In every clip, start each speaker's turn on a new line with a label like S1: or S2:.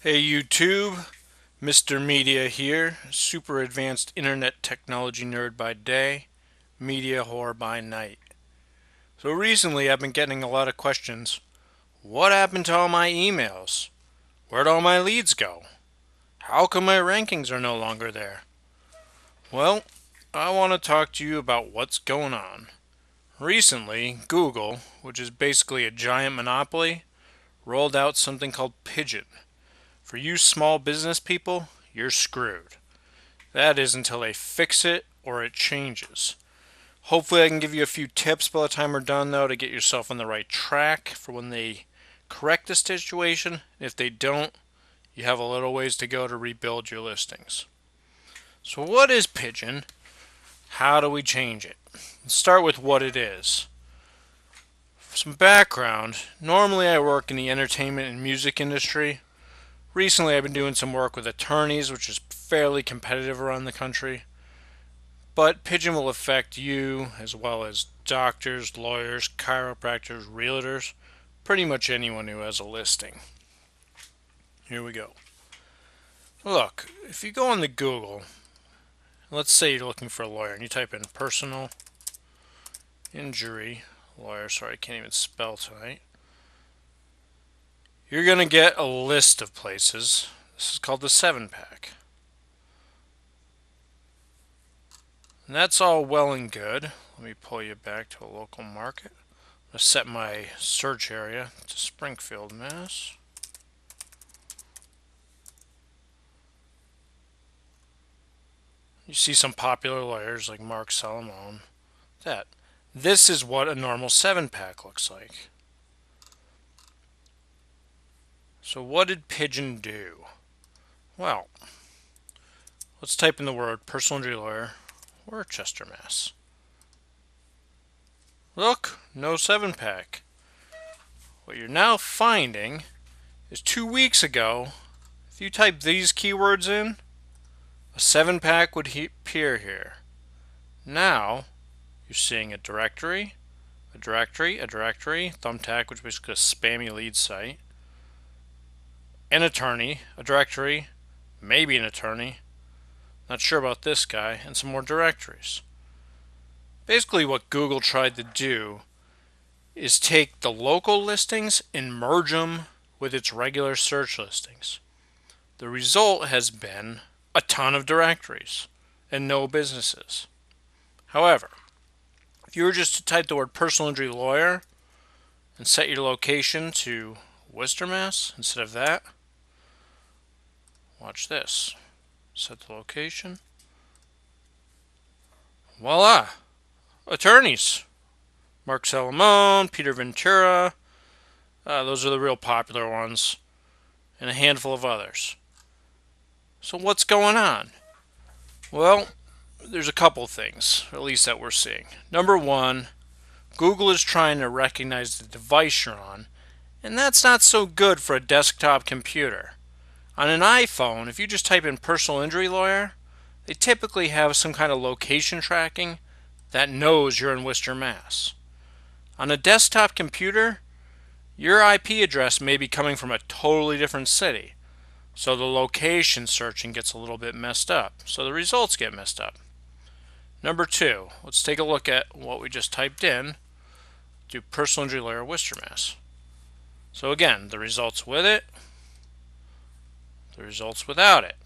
S1: Hey YouTube, Mr. Media here, super advanced internet technology nerd by day, media whore by night. So recently I've been getting a lot of questions. What happened to all my emails? Where'd all my leads go? How come my rankings are no longer there? Well, I want to talk to you about what's going on. Recently, Google, which is basically a giant monopoly, rolled out something called Pigeon. For you small business people, you're screwed. That is until they fix it or it changes. Hopefully I can give you a few tips by the time we're done though to get yourself on the right track for when they correct the situation. If they don't, you have a little ways to go to rebuild your listings. So what is Pigeon? How do we change it? Let's start with what it is. For some background, normally I work in the entertainment and music industry. Recently I've been doing some work with attorneys, which is fairly competitive around the country. But Pigeon will affect you as well as doctors, lawyers, chiropractors, realtors, pretty much anyone who has a listing. Here we go. Look, if you go on the Google, let's say you're looking for a lawyer and you type in personal injury lawyer, sorry I can't even spell tonight, you're going to get a list of places. This is called the 7-pack. And that's all well and good. Let me pull you back to a local market. I'm going to set my search area to Springfield, Mass. You see some popular lawyers like Mark Solomon. This is what a normal 7-pack looks like. So what did Pigeon do? Well, let's type in the word personal injury lawyer, Worcester, Mass. Look, no 7-pack. What you're now finding is 2 weeks ago, if you type these keywords in, a 7-pack would appear here. Now, you're seeing a directory, Thumbtack, which is basically a spammy lead site, an attorney, a directory, maybe an attorney, not sure about this guy, and some more directories. Basically what Google tried to do is take the local listings and merge them with its regular search listings. The result has been a ton of directories and no businesses. However, if you were just to type the word personal injury lawyer and set your location to Worcester, Mass. Instead of that, watch this. Set the location. Voila! Attorneys. Mark Solomon, Peter Ventura. Those are the real popular ones. And a handful of others. So what's going on? Well, there's a couple things, at least that we're seeing. Number one, Google is trying to recognize the device you're on, and that's not so good for a desktop computer. On an iPhone, if you just type in personal injury lawyer, they typically have some kind of location tracking that knows you're in Worcester, Mass. On a desktop computer, your IP address may be coming from a totally different city, so the location searching gets a little bit messed up, so the results get messed up. Number two, let's take a look at what we just typed in. Do personal injury lawyer Worcester, Mass. So again, the results with it, the results without it.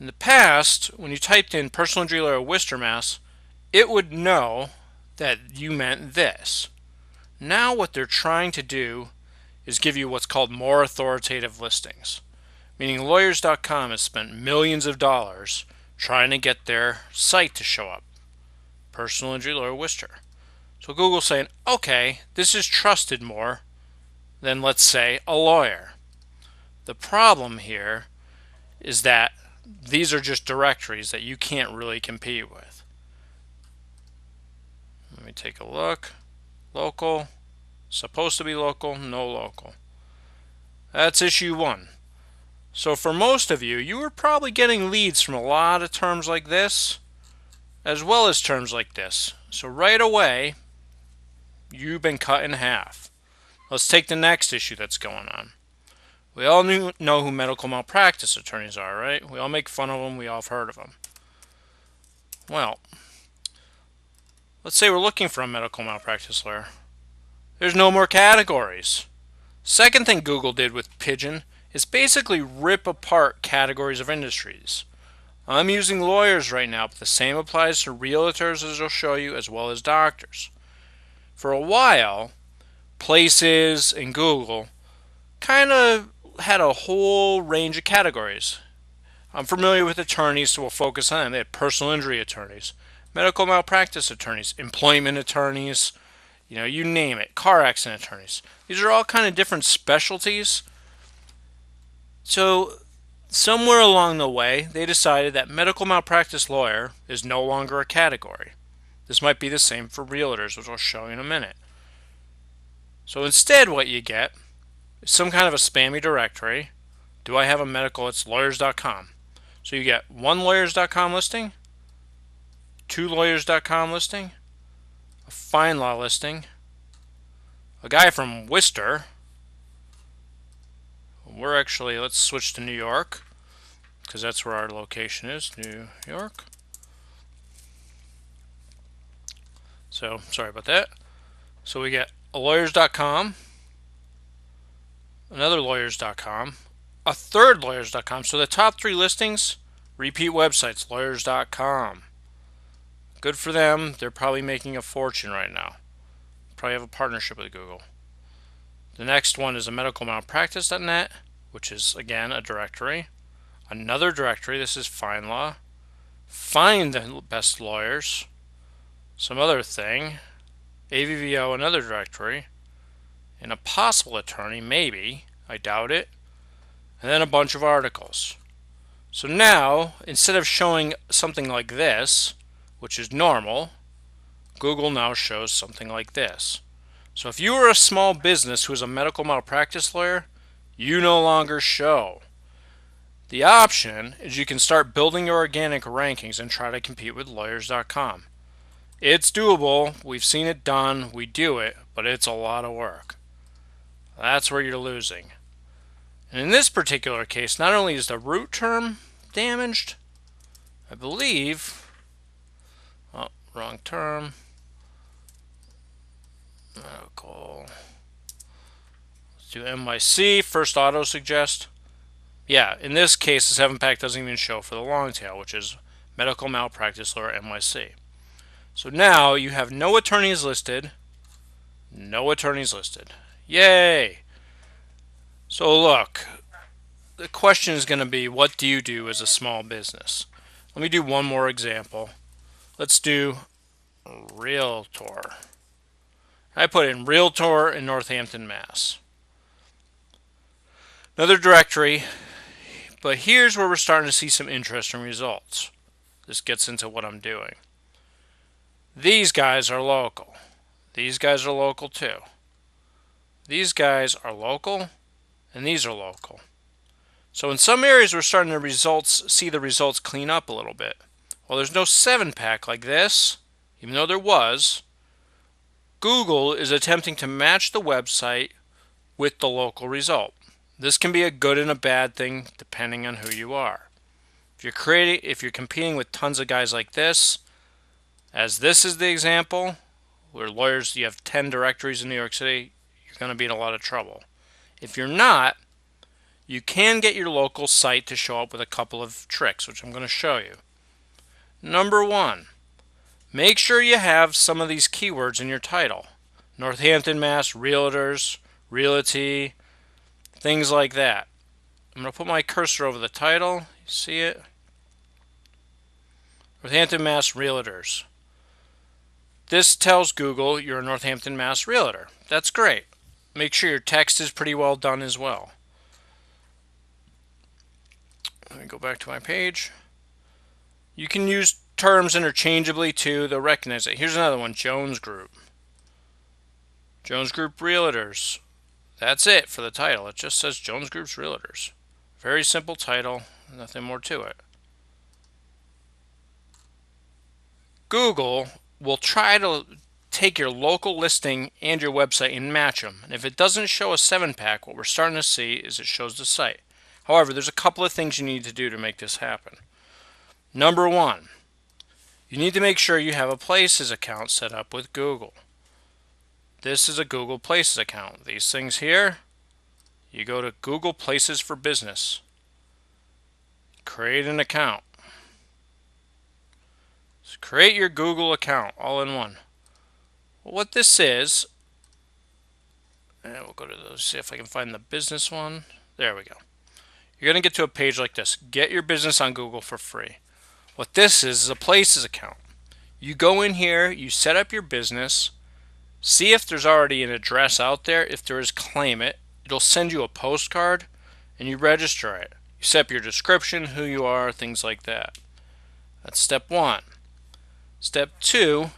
S1: In the past, when you typed in personal injury lawyer Worcester, Mass, it would know that you meant this. Now what they're trying to do is give you what's called more authoritative listings, meaning lawyers.com has spent millions of dollars trying to get their site to show up. Personal injury lawyer Worcester. So Google's saying, okay, this is trusted more than, let's say, a lawyer. The problem here is that these are just directories that you can't really compete with. Let me take a look. Local. Supposed to be local, no local. That's issue one. So for most of you, you were probably getting leads from a lot of terms like this, as well as terms like this. So right away, you've been cut in half. Let's take the next issue that's going on. We all know who medical malpractice attorneys are, right? We all make fun of them. We all have heard of them. Well, let's say we're looking for a medical malpractice lawyer. There's no more categories. Second thing Google did with Pigeon is basically rip apart categories of industries. I'm using lawyers right now, but the same applies to realtors, as I'll show you, as well as doctors. For a while, Places and Google kind of had a whole range of categories. I'm familiar with attorneys, so we'll focus on them. They had personal injury attorneys, medical malpractice attorneys, employment attorneys, you name it, car accident attorneys. These are all kind of different specialties. So somewhere along the way, they decided that medical malpractice lawyer is no longer a category. This might be the same for realtors, which I'll show you in a minute. So instead, what you get is some kind of a spammy directory. Do I have a medical? It's lawyers.com. So you get one lawyers.com listing, two lawyers.com listing, a fine law listing, a guy from Worcester. Let's switch to New York, because that's where our location is, New York. So, sorry about that. So we get a lawyers.com, another lawyers.com, a third lawyers.com. So the top three listings, repeat websites, lawyers.com. Good for them. They're probably making a fortune right now. Probably have a partnership with Google. The next one is a medicalmalpractice.net, which is, again, a directory. Another directory, this is FindLaw. Find the best lawyers. Some other thing. AVVO, another directory. And a possible attorney, maybe. I doubt it. And then a bunch of articles. So now, instead of showing something like this, which is normal, Google now shows something like this. So if you are a small business who is a medical malpractice lawyer, you no longer show. The option is you can start building your organic rankings and try to compete with lawyers.com. It's doable. We've seen it done. We do it, but it's a lot of work. That's where you're losing. And in this particular case, not only is the root term damaged, I believe, wrong term, medical, let's do NYC, first auto suggest. Yeah, in this case, the 7-pack doesn't even show for the long tail, which is medical malpractice lawyer NYC. So now you have no attorneys listed, no attorneys listed. Yay! So look, the question is going to be, what do you do as a small business? Let me do one more example. Let's do realtor. I put in realtor in Northampton, Mass. Another directory, but here's where we're starting to see some interesting results. This gets into what I'm doing. These guys are local. These guys are local too. These guys are local, and these are local. So in some areas we're starting to see the results clean up a little bit. Well, there's no 7-pack like this, even though there was. Google is attempting to match the website with the local result. This can be a good and a bad thing depending on who you are. If you're competing with tons of guys like this, as this is the example, where lawyers, you have 10 directories in New York City, you're going to be in a lot of trouble. If you're not, you can get your local site to show up with a couple of tricks, which I'm going to show you. Number one, make sure you have some of these keywords in your title. Northampton, Mass, realtors, realty, things like that. I'm going to put my cursor over the title. You see it? Northampton, Mass, realtors. This tells Google you're a Northampton, Mass realtor. That's great. Make sure your text is pretty well done as well. Let me go back to my page. You can use terms interchangeably too. They'll recognize it. Here's another one, Jones Group. Jones Group Realtors. That's it for the title. It just says Jones Group's Realtors. Very simple title. Nothing more to it. Google will try to take your local listing and your website and match them. And if it doesn't show a 7-pack, what we're starting to see is it shows the site. However, there's a couple of things you need to do to make this happen. Number one, you need to make sure you have a Places account set up with Google. This is a Google Places account. These things here, you go to Google Places for Business. Create an account. So create your Google account all in one. Well, what this is, and we'll go to those, see if I can find the business one. There we go. You're going to get to a page like this. Get your business on Google for free. What this is a Places account. You go in here, you set up your business, see if there's already an address out there. If there is, claim it. It'll send you a postcard, and you register it. You set up your description, who you are, things like that. That's step one. Step two,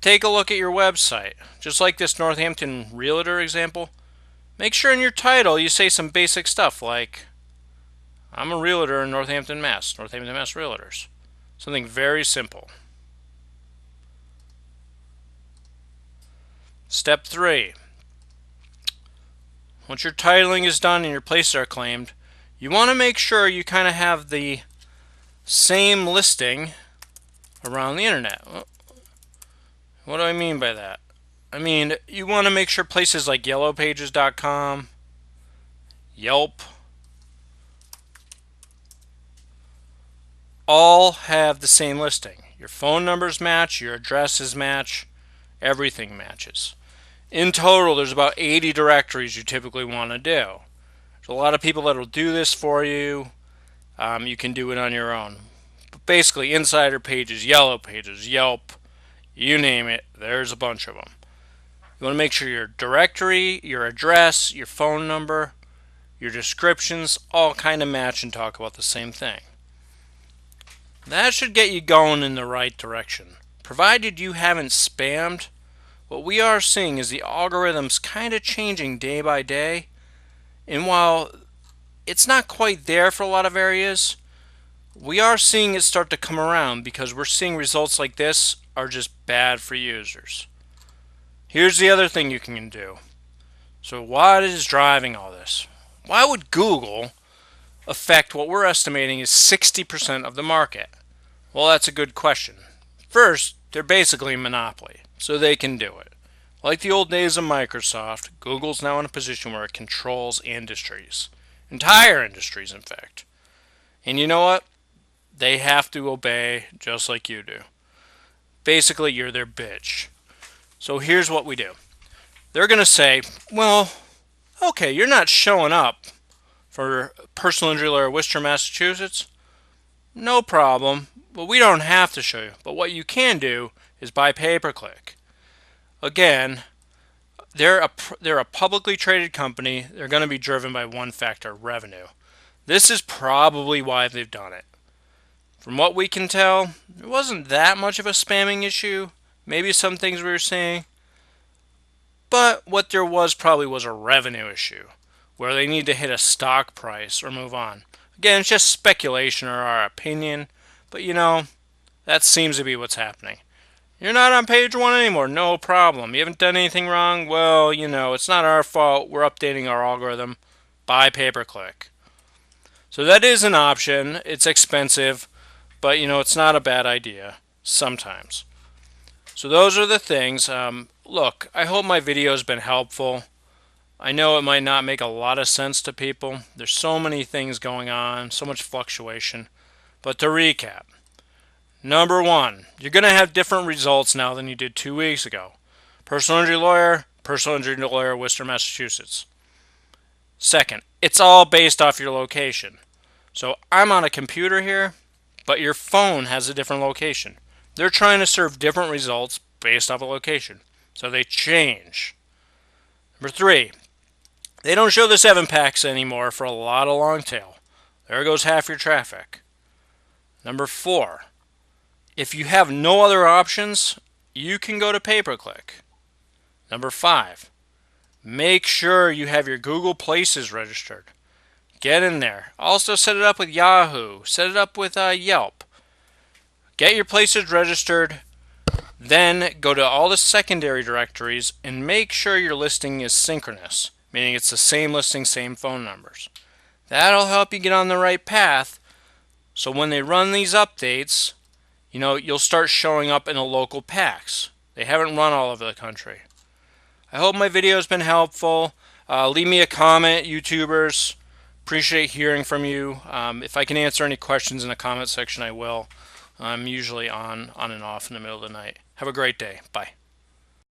S1: take a look at your website. Just like this Northampton Realtor example, make sure in your title you say some basic stuff like, I'm a realtor in Northampton, Mass. Northampton, Mass Realtors. Something very simple. Step 3. Once your titling is done and your places are claimed, you want to make sure you kind of have the same listing around the internet. What do I mean by that? I mean, you want to make sure places like yellowpages.com, Yelp, all have the same listing. Your phone numbers match, your addresses match, everything matches. In total, there's about 80 directories you typically want to do. There's a lot of people that will do this for you. You can do it on your own. But basically, insider pages, yellow pages, Yelp, you name it, there's a bunch of them. You want to make sure your directory, your address, your phone number, your descriptions all kind of match and talk about the same thing. That should get you going in the right direction. Provided you haven't spammed, what we are seeing is the algorithm's kind of changing day by day. And while it's not quite there for a lot of areas, we are seeing it start to come around because we're seeing results like this are just bad for users. Here's the other thing you can do. So what is driving all this? Why would Google affect what we're estimating is 60% of the market? Well, that's a good question. First, they're basically a monopoly, so they can do it. Like the old days of Microsoft, Google's now in a position where it controls industries. Entire industries, in fact. And you know what? They have to obey just like you do. Basically, you're their bitch. So here's what we do. They're going to say, well, okay, you're not showing up for personal injury lawyer, Worcester, Massachusetts. No problem. Well, we don't have to show you. But what you can do is buy pay-per-click. Again, they're a publicly traded company. They're going to be driven by one factor, revenue. This is probably why they've done it. From what we can tell, it wasn't that much of a spamming issue. Maybe some things we were seeing. But what there was probably was a revenue issue, where they need to hit a stock price or move on. Again, it's just speculation or our opinion, but you know, that seems to be what's happening. You're not on page 1 anymore, no problem. You haven't done anything wrong? Well, you know, it's not our fault. We're updating our algorithm. Buy pay-per-click. So that is an option. It's expensive, but you know, it's not a bad idea sometimes. So those are the things. Look, I hope my video has been helpful. I know it might not make a lot of sense to people. There's so many things going on, so much fluctuation. But to recap, number 1, you're going to have different results now than you did 2 weeks ago. Personal injury lawyer, Worcester, Massachusetts. Second, it's all based off your location. So I'm on a computer here, but your phone has a different location. They're trying to serve different results based off a location. So they change. Number 3, they don't show the 7-packs anymore for a lot of long tail. There goes half your traffic. Number 4, if you have no other options, you can go to pay-per-click. Number 5, make sure you have your Google Places registered. Get in there. Also set it up with Yahoo. Set it up with Yelp. Get your places registered. Then go to all the secondary directories and make sure your listing is synchronous, meaning it's the same listing, same phone numbers. That'll help you get on the right path, so when they run these updates, you'll start showing up in a local PAX. They haven't run all over the country. I hope my video has been helpful. Leave me a comment, YouTubers. Appreciate hearing from you. If I can answer any questions in the comment section, I will. I'm usually on and off in the middle of the night. Have a great day. Bye.